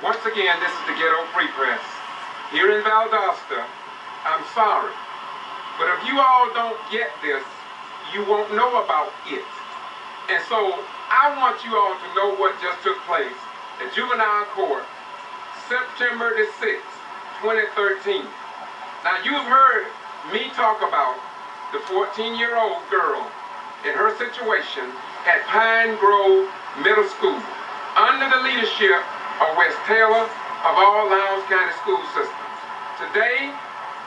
Once again, this is the Ghetto Free Press. Here in Valdosta, I'm sorry, but if you all don't get this, you won't know about it. And so, I want you all to know what just took place at Juvenile Court, September the 6th, 2013. Now, you've heard me talk about the 14-year-old girl in her situation at Pine Grove Middle School, under the leadership of Wes Taylor of all Lowndes County school systems. Today,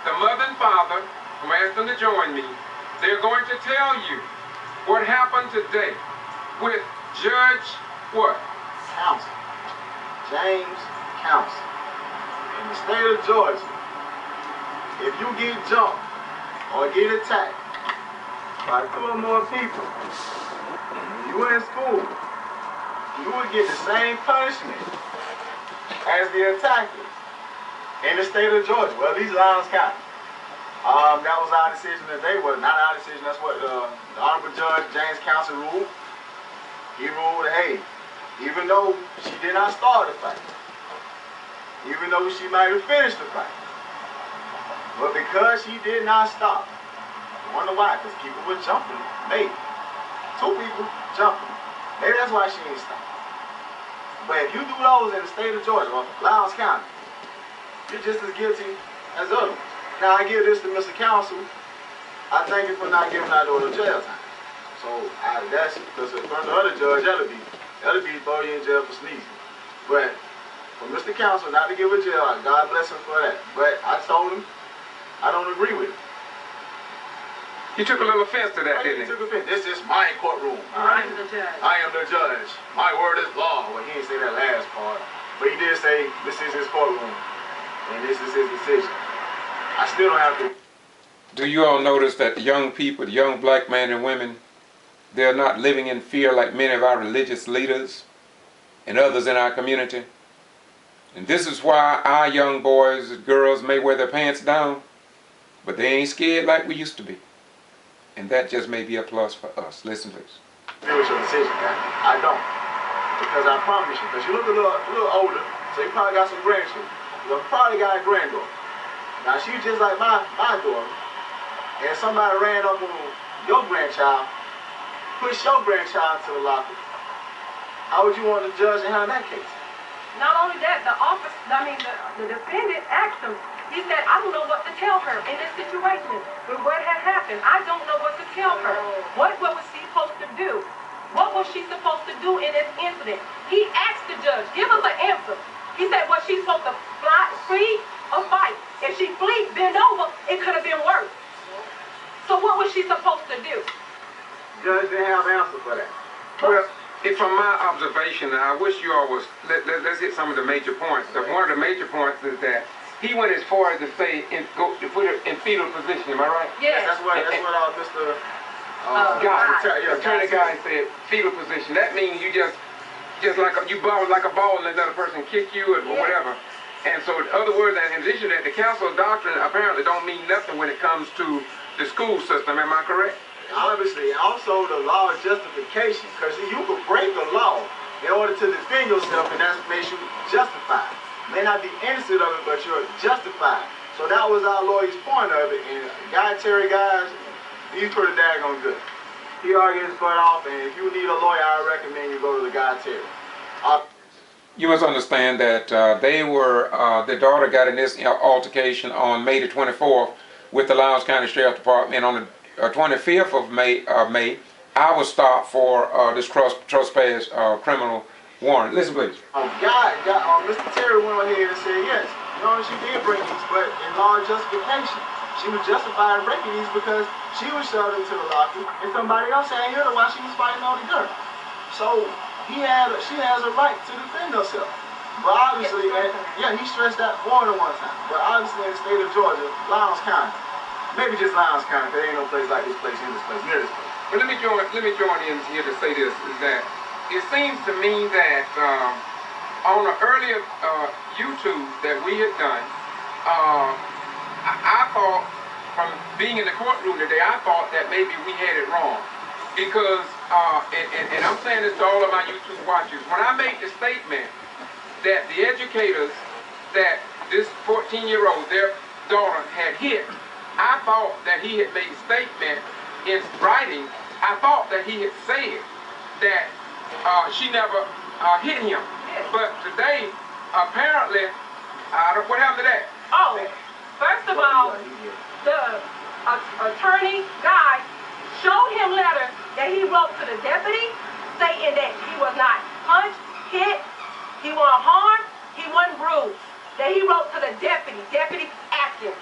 the mother and father, who asked them to join me, they're going to tell you what happened today with Judge what? Counsel. James Counsel. In the state of Georgia, if you get jumped or get attacked by 2 or more people, you in school, you would get the same punishment as the attackers in the state of Georgia, well, at least Lowndes County. That was our decision today. Well, not our decision, that's what the Honorable Judge James Counsel ruled. He ruled, hey, even though she did not start the fight, even though she might have finished the fight, but because she did not stop, I wonder why, because people were jumping, maybe. 2 people jumping. Maybe that's why she ain't stopped. But if you do those in the state of Georgia, or Lowndes County, you're just as guilty as others. Now, I give this to Mr. Counsel. I thank you for not giving our daughter jail time. So, that's, because from the other judge, that'll be throw you in jail for sneezing. But, for Mr. Counsel not to give her jail, God bless him for that. But I told him, I don't agree with it. He took a little offense to that, didn't he? He took offense. This is my courtroom. I am the judge. I am the judge. My word is law. Well, he didn't say that last part. But he did say, this is his courtroom. And this is his decision. I still don't have to. Do you all notice that the young people, the young black men and women, they're not living in fear like many of our religious leaders and others in our community? And this is why our young boys and girls may wear their pants down, but they ain't scared like we used to be. And that just may be a plus for us. Listen to this. It was your decision, guy. I don't. Because I promise you, because you look a little older, so you probably got some grandchildren. You probably got a granddaughter. Now, she's just like my daughter, and somebody ran up on your grandchild, pushed your grandchild into the locker. How would you want the judge to handle that case? Not only that, the defendant asked him, he said, I don't know what to tell her in this situation. With what had happened, I don't know what to tell her. What was she supposed to do? What was she supposed to do in this incident? He asked the judge, give us an answer. He said, was she supposed to flee or fight? If she flee, bend over, it could have been worse. So what was she supposed to do? Judge didn't have an answer for that. Well, from my observation, I wish you all was, let's hit some of the major points. One of the major points is that he went as far as to say, to put her in fetal position, am I right? Yes. That's what Mr. Attorney Guy said, fetal position. That means you just like you ball like a ball and let another person kick you or whatever. And so, in other words, in addition to that, the council doctrine apparently don't mean nothing when it comes to the school system. Am I correct? Obviously, also the law of justification, because you could break the law in order to defend yourself, and that makes you justified. May not be innocent of it, but you're justified. So that was our lawyer's point of it, and Terry guys, he's pretty daggone good. He argued his butt off, and if you need a lawyer, I recommend you go to the guy Terry. You must understand that their daughter got in this altercation on May the 24th with the Lowndes County Sheriff Department. On the 25th of May, I was stopped for this trespass criminal warrant. Listen, please. Mr. Terry went ahead and said, yes, she did break these, but in law of justification. She was justified in breaking these because she was shoved into the locker and somebody else ain't here while she was fighting on the dirt. So she has a right to defend herself. But obviously, he stressed that more than one time. But obviously in the state of Georgia, Lowndes County, maybe just Lowndes County, because there ain't no place like this place, in this place, near this place. But let me join in here to say this, is that it seems to me that on an earlier YouTube that we had done, I thought, from being in the courtroom today, I thought that maybe we had it wrong. Because, and I'm saying this to all of my YouTube watchers, when I made the statement that the educators that this 14-year-old, their daughter, had hit, I thought that he had made a statement in writing. I thought that he had said that she never hit him. But today, apparently, what happened to that? Oh, first of all, the attorney guy showed him letters that he wrote to the deputy stating that he was not punched, hit, he wasn't harmed, he wasn't bruised. That he wrote to the Deputy Atkins,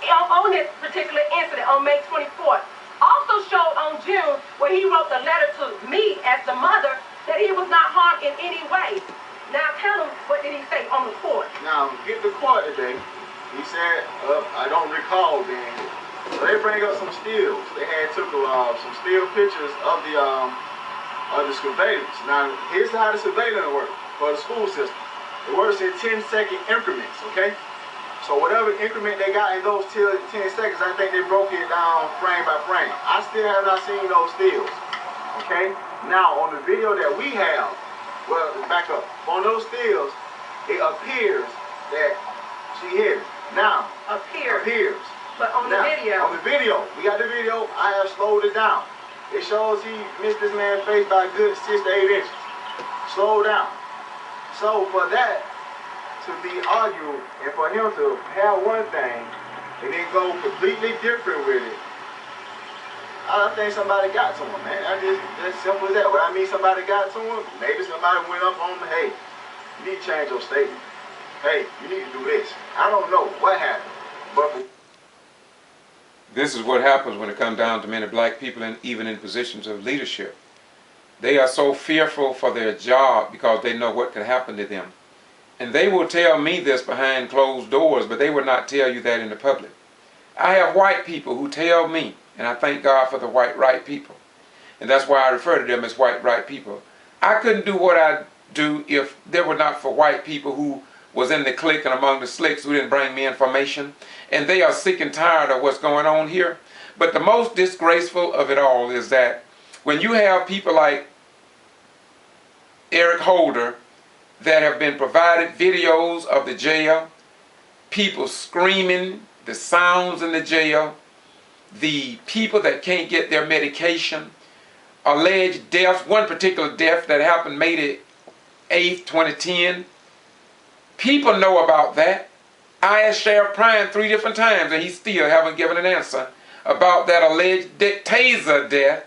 on this particular incident on May 24th. Also showed on June where he wrote the letter to me as the mother that he was not harmed in any way. Now tell him, what did he say on the court? Now, get the court today. He said, I don't recall being here. So they bring up some stills. They had took some still pictures of the surveillance. Now, here's how the surveillance works for the school system. It works in 10-second increments, okay? So whatever increment they got in those 10 seconds, I think they broke it down frame by frame. I still have not seen those stills, okay? Now, on the video that we have, well, back up. On those stills, it appears that she hit it. Now, appears. But on the video. On the video, we got the video. I have slowed it down. It shows he missed this man's face by a good 6 to 8 inches. Slow down. So for that to be argued, and for him to have one thing and then go completely different with it, I think somebody got to him, man. That's simple as that. What I mean somebody got to him, maybe somebody went up on him, hey, you need to change your statement. Hey, you need to do this. I don't know what happened, but this is what happens when it comes down to many black people and even in positions of leadership. They are so fearful for their job because they know what could happen to them. And they will tell me this behind closed doors, but they will not tell you that in the public. I have white people who tell me, and I thank God for the white right people, and that's why I refer to them as white right people. I couldn't do what I do if there were not for white people who was in the clique and among the slicks who didn't bring me information, and they are sick and tired of what's going on here. But the most disgraceful of it all is that when you have people like Eric Holder that have been provided videos of the jail, people screaming, the sounds in the jail, the people that can't get their medication, alleged deaths, one particular death that happened May 8th, 2010. People know about that. I asked Sheriff PRINE 3 different times and he still haven't given an answer about that alleged taser death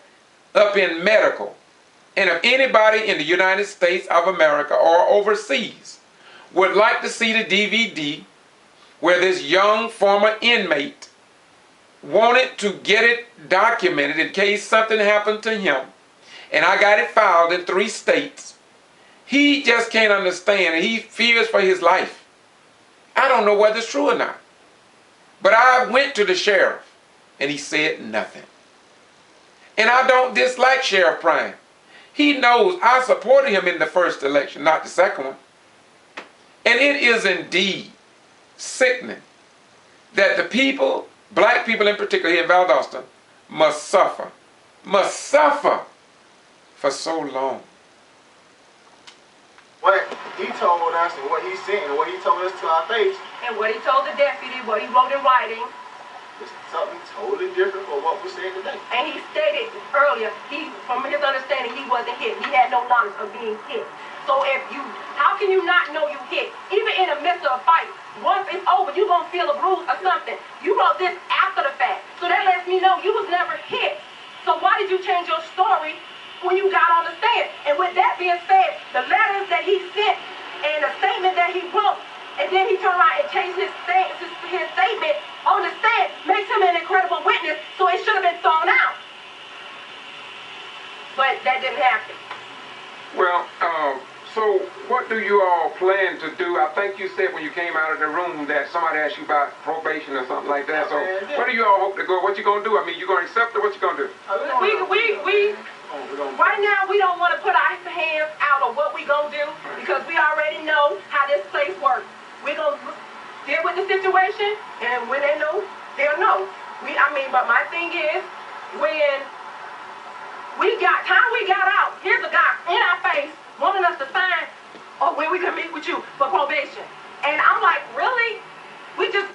up in medical. And if anybody in the United States of America or overseas would like to see the DVD where this young former inmate wanted to get it documented in case something happened to him, and I got it filed in 3 states, he just can't understand and he fears for his life. I don't know whether it's true or not. But I went to the sheriff and he said nothing. And I don't dislike Sheriff PRINE. He knows I supported him in the first election, not the second one. And it is indeed sickening that the people, black people in particular here in Valdosta, must suffer for so long. What he told us and what he sent and what he told us to our face, And what he told the deputy, what he wrote in writing, is something totally different from what we're saying today. and he stated earlier, from his understanding, he wasn't hit. He had no knowledge of being hit. So how can you not know you hit? Even in the midst of a fight, once it's over, you're going to feel a bruise or something. You wrote this after the fact. So that lets me know you was never hit. So why did you change your story when you got on the stand? And with that being said, the letters that he sent and the statement that he wrote, and then he turned around and changed his statement on the stand, makes him an incredible witness, so it should have been thrown out. But that didn't happen. Well, so what do you all plan to do? I think you said when you came out of the room that somebody asked you about probation or something like that. So where do you all hope to go? What you going to do? I mean, you going to accept it? What you going to do? Right now, we don't want to put our hands out on what we going to do because we already know how this place works. We're going to deal with the situation, and when they know, they'll know. But my thing is, when we got out, here's a guy in our face wanting us to sign or when we can meet with you for probation. And I'm like, really? We just...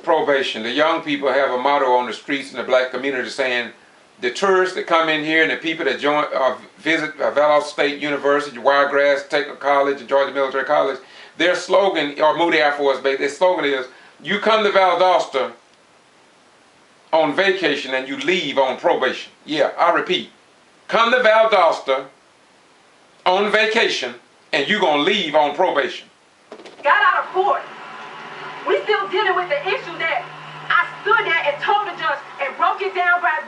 Probation. The young people have a motto on the streets in the black community saying, the tourists that come in here and the people that visit Valdosta State University, Wiregrass Technical College, and Georgia Military College, their slogan, or Moody Air Force Base, their slogan is, you come to Valdosta on vacation and you leave on probation. Yeah, I repeat. Come to Valdosta on vacation and you're going to leave on probation. Got out of court. We still dealing with the issue that I stood there and told the judge and broke it down by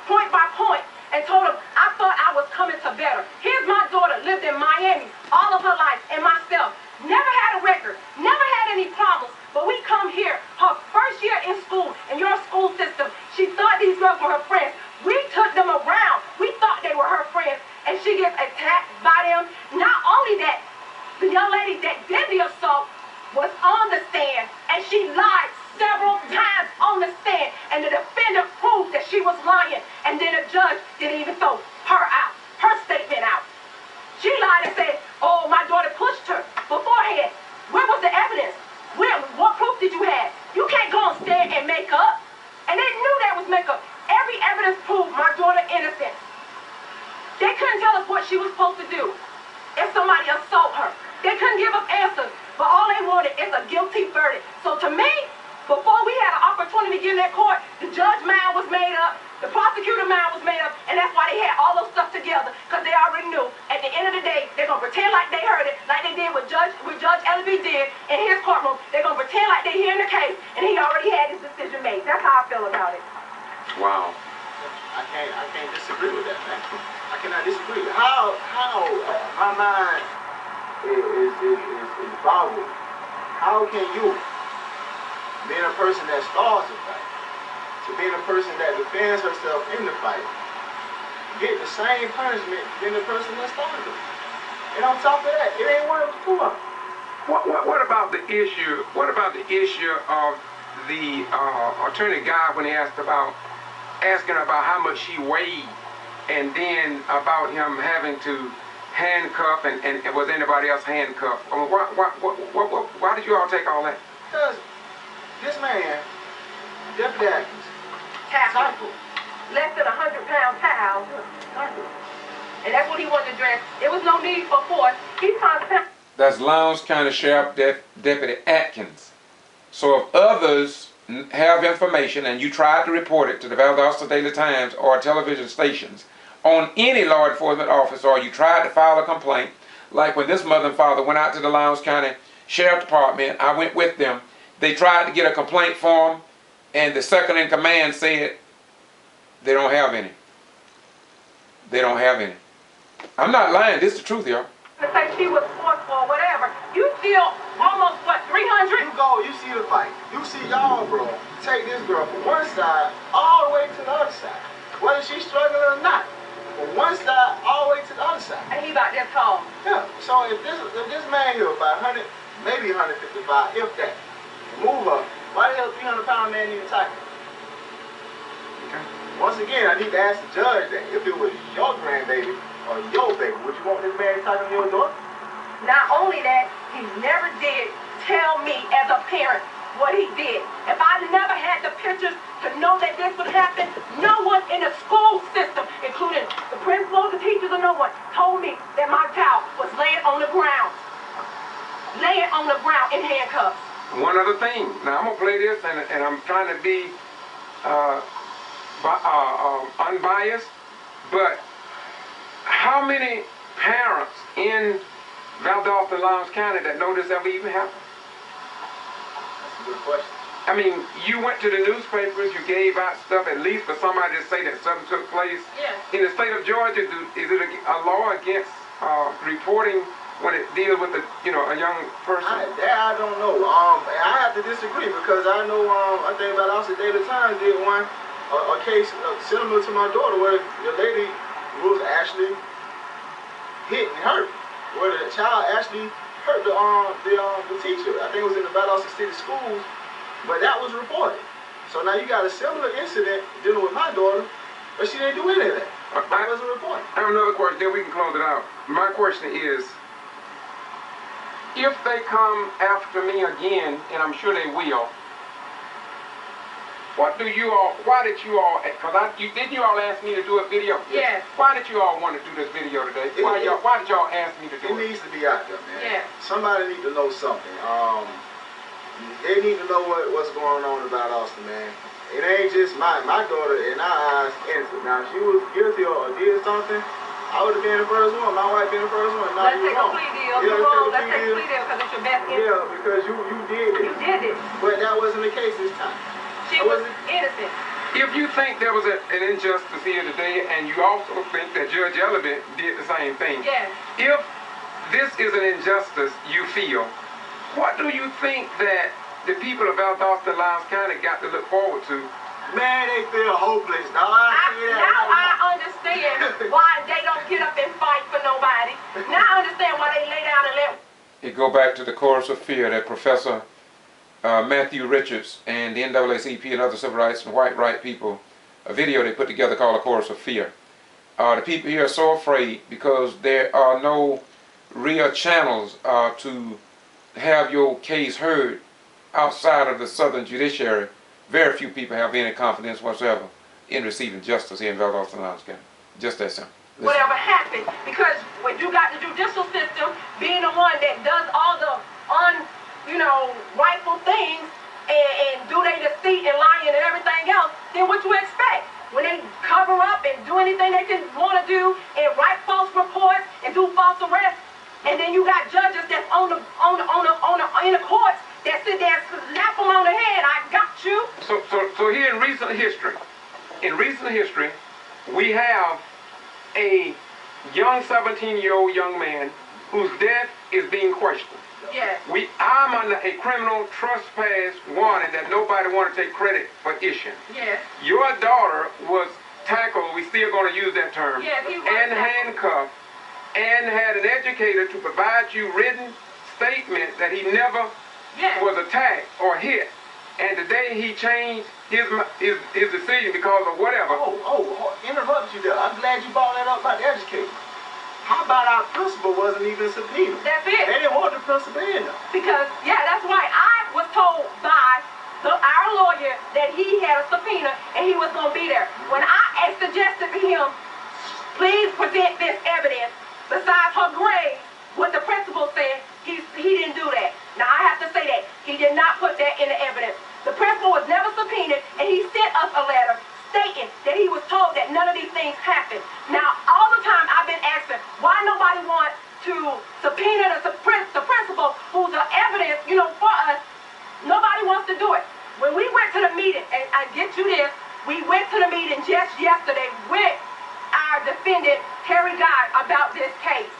point by point, and told him I thought I was coming to better. Here's my daughter, lived in Miami all of her life, and myself. Never had a record, never had any problems, but we come here, her first year in school, in your school system, she thought these girls were her friends. We took them around. We thought they were her friends, and she gets attacked by them. Not only that, the young lady that did the assault was on the stand, and she lied several times on the stand, and the defendant proved that she was lying, and then the judge didn't even throw her statement out. She lied and said, oh, my daughter pushed her beforehand. Where was the evidence? What proof did you have? You can't go on stand and make up. And they knew that was makeup. Every evidence proved my daughter innocent. They couldn't tell us what she was supposed to do if somebody assaulted her. They couldn't give us answers, but all they wanted is a guilty verdict. So to me, before we had an opportunity to get in that court, the judge mind was made up, the prosecutor mind was made up, and that's why they had all those stuff together, because they already knew at the end of the day, they're going to pretend like they heard it, like they did with Judge L.B. did in his courtroom. They're going to pretend like they're hearing the case, and he already had his decision made. That's how I feel about it. Wow. I can't disagree with that, man. I cannot disagree. How my mind is boggled. How can you, being a person that starts a fight, to being a person that defends herself in the fight, get the same punishment than the person that started it? And on top of that, it ain't one of the two of them. What about the issue? What about the issue of the attorney guy when he asking about how much she weighed, and then about him having to handcuff and was anybody else handcuffed? I mean, why did you all take all that? Because this man, Deputy Atkins, Tackle. Less than 100-pound towel. And that's what he wanted to dress. There was no need for force. He's trying to... That's Lowndes County Sheriff Deputy Atkins. So if others have information and you tried to report it to the Valdosta Daily Times or television stations on any law enforcement officer, or you tried to file a complaint, like when this mother and father went out to the Lowndes County Sheriff Department, I went with them. They tried to get a complaint form, and the second in command said they don't have any. They don't have any. I'm not lying. This is the truth, y'all. To say she was forceful or whatever. You still almost, what, 300? you go, you see the fight. You see y'all, bro, take this girl from one side all the way to the other side. Whether she's struggling or not. From one side all the way to the other side. And he about that tall. Yeah. So if this man here about 100, maybe 155, if that, move up, why the hell 300-pound man need to tackle? Okay. Once again, I need to ask the judge that if it was your grandbaby or your baby, would you want this man to tackle your daughter? Not only that, he never did tell me as a parent what he did. If I never had the pictures to know that this would happen, no one in the school system, including the principal, the teachers, or no one, told me that my child was laying on the ground. Laying on the ground in handcuffs. One other thing. Now I'm gonna play this, and I'm trying to be unbiased, but how many parents in Valdosta-Lowndes County that know this ever even happened? That's a good question. I mean, you went to the newspapers, you gave out stuff at least for somebody to say that something took place. Yes. In the state of Georgia, is it a law against reporting when it deals with a young person? I don't know. I have to disagree because I know I think Valdosta Daily Times did a case similar to my daughter where the lady was actually hit and hurt, where the child actually hurt the teacher. I think it was in the Valdosta City Schools, but that was reported. So now you got a similar incident dealing with my daughter, but she didn't do any of that. That wasn't reported. I have another question, then we can close it out. My question is, if they come after me again, and I'm sure they will, why did you all, didn't you all ask me to do a video? Yes. Why did you all want to do this video today? Why did y'all ask me to do it? It needs to be out there, man. Yeah. Somebody need to know something. They need to know what's going on about Austin, man. It ain't just my daughter, in our eyes, innocent. Now, if she was guilty or did something, I would have been the first one. My wife been the first one. Now Let's take a plea deal. Let's take a plea deal because it's your best interest. Yeah, because you did it. You did it. But that wasn't the case this time. She was innocent. If you think there was an injustice here today, and you also think that Judge Elliott did the same thing, Yes. if this is an injustice you feel, what do you think that the people of Valdosta-Lowndes County got to look forward to? Man, they feel hopeless, dog. Now I understand why they don't get up and fight for nobody. Now I understand why they lay down and let... It go back to the chorus of fear that Professor Matthew Richards and the NAACP and other civil rights and white right people, a video they put together called A Chorus of Fear. The people here are so afraid because there are no real channels to have your case heard outside of the Southern Judiciary. Very few people have any confidence whatsoever in receiving justice here in Valdosta-Lowndes County. Just that simple. Listen. Whatever happened, because when you got the judicial system being the one that does all the rightful things and do they deceit and lying and everything else, then what you expect? When they cover up and do anything they can want to do and write false reports and do false arrests, and then you got judges that's in the courts that sit there and slap them on the head. I got you. So here in recent history, we have a young 17-year-old young man whose death is being questioned. Yes. I'm under a criminal trespass warning that nobody want to take credit for issuing. Yes. Your daughter was tackled, we still going to use that term, yes, he was and handcuffed, and had an educator to provide you written statement that he never was attacked or hit. And today he changed his decision because of whatever. Interrupt you there. I'm glad you brought that up about the educator. How about our principal wasn't even subpoenaed? That's it. They didn't want the principal in there. Because, that's right. I was told by our lawyer that he had a subpoena and he was going to be there. When I suggested to him, please present this evidence, besides her grade, what the principal said, he didn't do that. Now, I have to say that. He did not put that in the evidence. The principal was never subpoenaed, and he sent us a letter stating that he was told that none of these things happened. Now, all the time I've been asking why nobody wants to subpoena the principal who's the evidence, for us. Nobody wants to do it. When we went to the meeting, and I get you this, we went to the meeting just yesterday with our defendant, Terry Guy, about this case.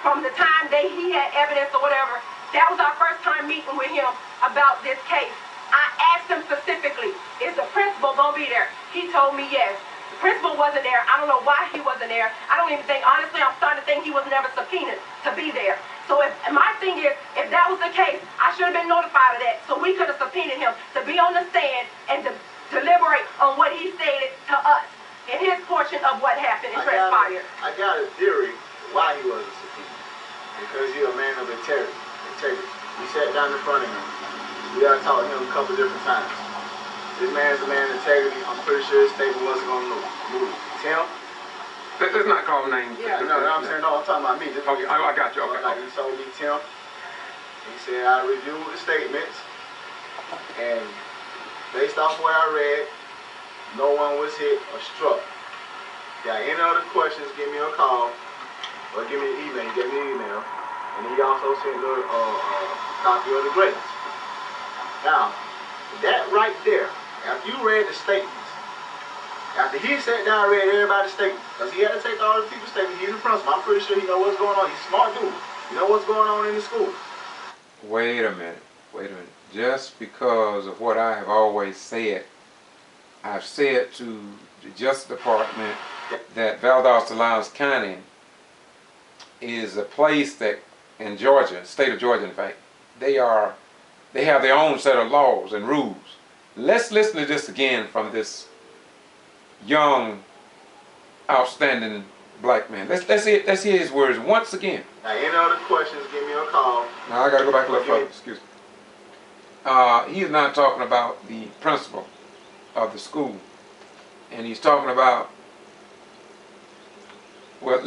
From the time he had evidence or whatever, that was our first time meeting with him about this case. I asked him specifically, is the principal going to be there? He told me yes. The principal wasn't there. I don't know why he wasn't there. I don't even think, honestly, I'm starting to think he was never subpoenaed to be there. So my thing is, if that was the case, I should have been notified of that. So we could have subpoenaed him to be on the stand and to deliberate on what he stated to us in his portion of what happened and transpired. I got a theory why he wasn't subpoenaed. Because he's a man of integrity. We sat down in front of him. We got to talk to him a couple different times. This man's a man of integrity. I'm pretty sure his statement wasn't going to move. Tim? Let's not call names. Yeah, I'm saying, I'm talking about me. Okay, I got you. Okay. He told me, Tim, he said, I reviewed the statements, and based off what I read, no one was hit or struck. Got any other questions, give me a call, or give me an email. He gave me an email, and he also sent a copy of the grades. Now, that right there, after you read the statements, after he sat down and read everybody's statement, because he had to take all the people's statements, he's the principal. I'm pretty sure he knows what's going on. He's a smart dude. You know what's going on in the school. Wait a minute. Just because of what I have always said, I've said to the Justice Department that Valdosta-Lowndes County is a place that in Georgia, state of Georgia in fact, they have their own set of laws and rules. Let's listen to this again from this young outstanding black man. Let's hear his words once again. Now, any other questions, give me a call. Now I got to go back a little further. Excuse me. He is not talking about the principal of the school, and he's talking about. Well,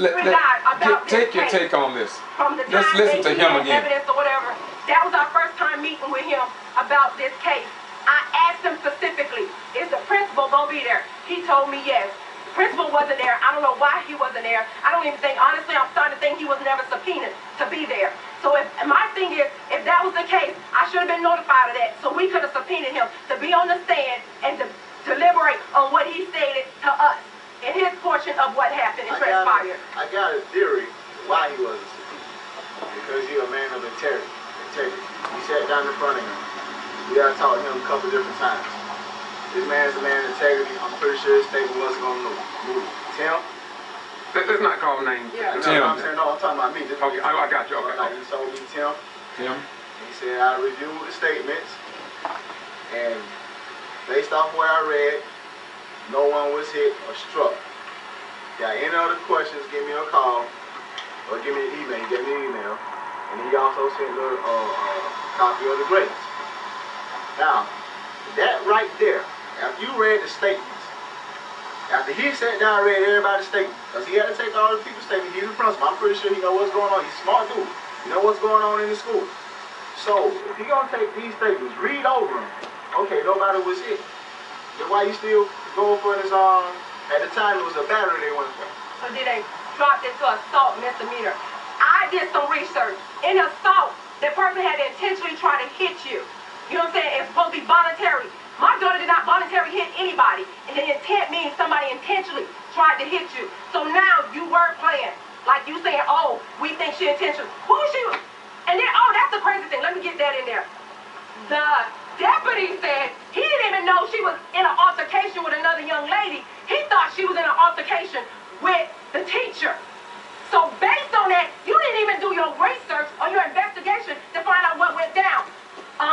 take your take on this. From the time Let's listen to him again. Evidence or whatever. That was our first time meeting with him about this case. I asked him specifically, is the principal going to be there? He told me yes. The principal wasn't there. I don't know why he wasn't there. I don't even think, honestly, I'm starting to think he was never subpoenaed to be there. So my thing is, if that was the case, I should have been notified of that so we could have subpoenaed him to be on the stand and to deliberate on what he stated to us in his portion of what happened and transpired. I got a theory why he wasn't subpoenaed. Because he's a man of integrity. We sat down in front of him. We got to talk to him a couple different times. This man's a man of integrity. I'm pretty sure his statement wasn't going to move. Tim? Let's not call names. Yeah, Tim. No, I'm saying, no, I'm talking about me. Okay, I got you. Okay. He told me, Tim. Tim. He said, I reviewed the statements, and based off what I read, no one was hit or struck. Got any other questions, give me a call, or give me an email. He gave me an email, and he also sent a copy of the grades. Now, that right there, after you read the statements, after he sat down and read everybody's statement, because he had to take all the people's statements, he's the principal. I'm pretty sure he knows what's going on. He's a smart dude. He knows what's going on in the school. So, if he's going to take these statements, read over them. Okay, nobody was hit. Then why you still going for this, at the time it was a battery they went for. So did they drop it to assault misdemeanor? I did some research. In assault, the person had to intentionally try to hit you. You know what I'm saying? It's supposed to be voluntary. My daughter did not voluntarily hit anybody. And the intent means somebody intentionally tried to hit you. So now you were playing. Like you saying, oh, we think she intentionally. Who is she? And then, oh, that's the crazy thing. Let me get that in there. The deputy said he didn't even know she was in an altercation with another young lady. He thought she was in an altercation with the teacher. So based on that, you didn't even do your research or your investigation to find out what went down.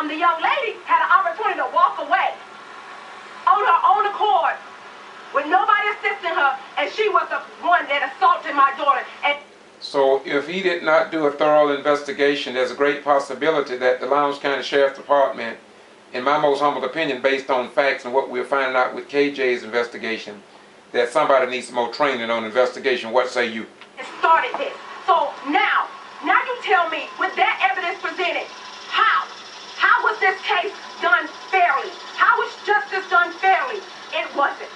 The young lady had an opportunity to walk away on her own accord with nobody assisting her, and she was the one that assaulted my daughter. And so if he did not do a thorough investigation, there's a great possibility that the Lowndes County Sheriff's Department, in my most humble opinion, based on facts and what we're finding out with KJ's investigation, that somebody needs some more training on investigation. What say you? It started this. So now you tell me, with that evidence presented, how was this case done fairly? How was justice done fairly? It wasn't.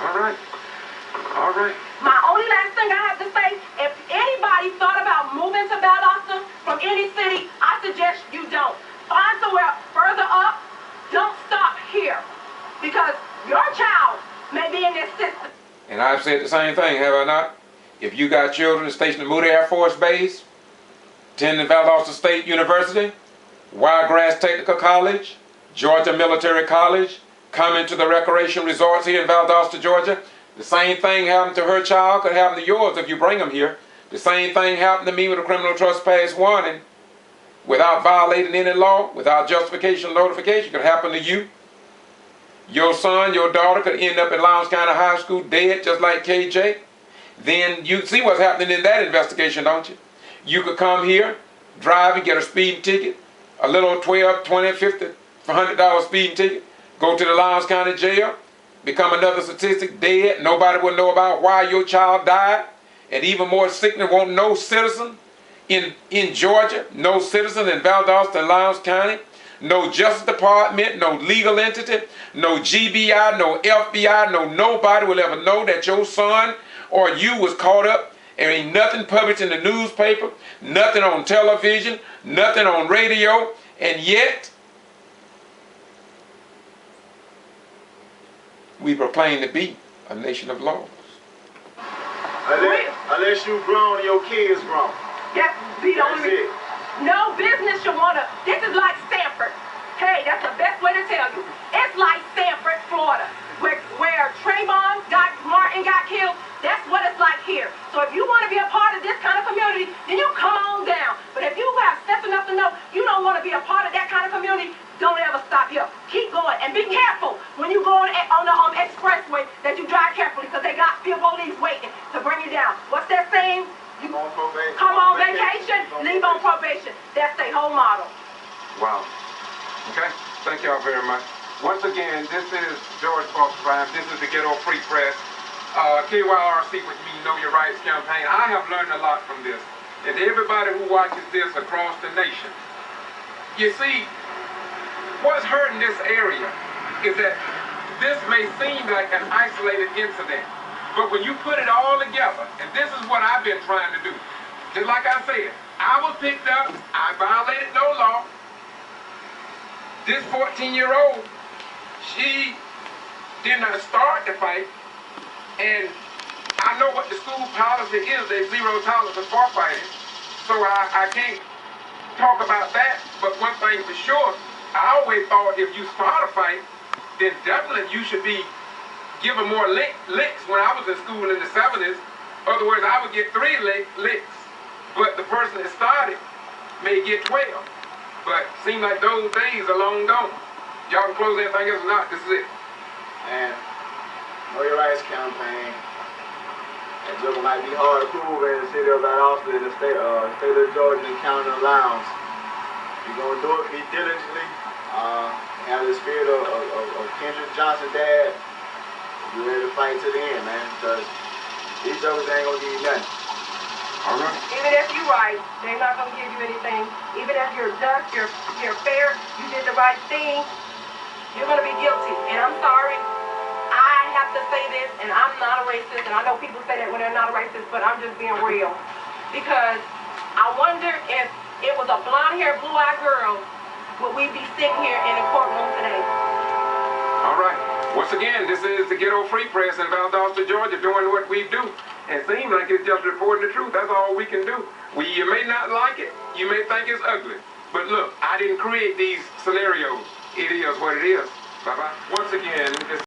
All right. My only last thing I have to say, if anybody thought about moving to Valdosta from any city, I suggest you don't. Find somewhere further up. Don't stop here. Because your child may be in this system. And I've said the same thing, have I not? If you got children stationed at Moody Air Force Base, attending Valdosta State University, Wiregrass Technical College, Georgia Military College, coming to the recreation resorts here in Valdosta, Georgia, the same thing happened to her child could happen to yours if you bring them here. The same thing happened to me with a criminal trespass warning. Without violating any law, without justification or notification, could happen to you. Your son, your daughter could end up in Lowndes County High School dead just like KJ. Then you see what's happening in that investigation, don't you? You could come here, drive and get a speeding ticket, a little $12, $20, $50, $100 speeding ticket, go to the Lowndes County Jail, become another statistic, dead. Nobody will know about why your child died. And even more sickening, won't no citizen in Georgia, no citizen in Valdosta and Lowndes County, no Justice Department, no legal entity, no G.B.R, no FBI, no nobody will ever know that your son or you was caught up. There ain't nothing published in the newspaper, nothing on television, nothing on radio, and yet we proclaim to be a nation of laws. Unless you grown and your kids grown. That's the only. No business should want to. This is like Stanford. Hey, that's the best way to tell you. It's like Stanford, Florida, where Trayvon Martin got killed. That's what it's like here. So if you want to be a part of this kind of community, then you come on down. But if you have sense enough to know you don't want to be a part of that kind of community, don't ever stop here. Keep going and be careful when you go on the expressway that you drive carefully, because they got people on probation. That's their whole model. Wow. Okay. Thank y'all very much. Once again, this is George Foster Prime. This is the Ghetto Free Press. KYRC with me, Know Your Rights campaign. I have learned a lot from this. And to everybody who watches this across the nation, you see, what's hurting this area is that this may seem like an isolated incident, but when you put it all together, and this is what I've been trying to do, just like I said, I was picked up, I violated no law. This 14-year-old, she did not start the fight, and I know what the school policy is. There's zero tolerance for fighting, so I can't talk about that. But one thing for sure, I always thought if you start a fight, then definitely you should be given more licks. When I was in school in the 70s, in other words, I would get 3 licks, but the person that started may get 12. But seems like those days are long gone. Y'all can close anything else or not. This is it. And Know Your Rights campaign. That joke might be hard to prove in the city of Valdosta, in the state of Georgia, and county of Lowndes. You're gonna do it, be diligently. Have the spirit of Kendrick Johnson, Dad. You ready to fight to the end, man? Because these jokers ain't gonna give you nothing. All right. Even if you're right, they're not going to give you anything. Even if you're just, you're fair, you did the right thing, you're going to be guilty. And I'm sorry, I have to say this, and I'm not a racist, and I know people say that when they're not a racist, but I'm just being real. Because I wonder if it was a blonde-haired, blue-eyed girl, would we be sitting here in the courtroom today? All right. Once again, this is the Ghetto Free Press in Valdosta, Georgia, doing what we do. And it seems like it's just reporting the truth. That's all we can do. You may not like it. You may think it's ugly. But look, I didn't create these scenarios. It is what it is. Bye-bye. Once again, this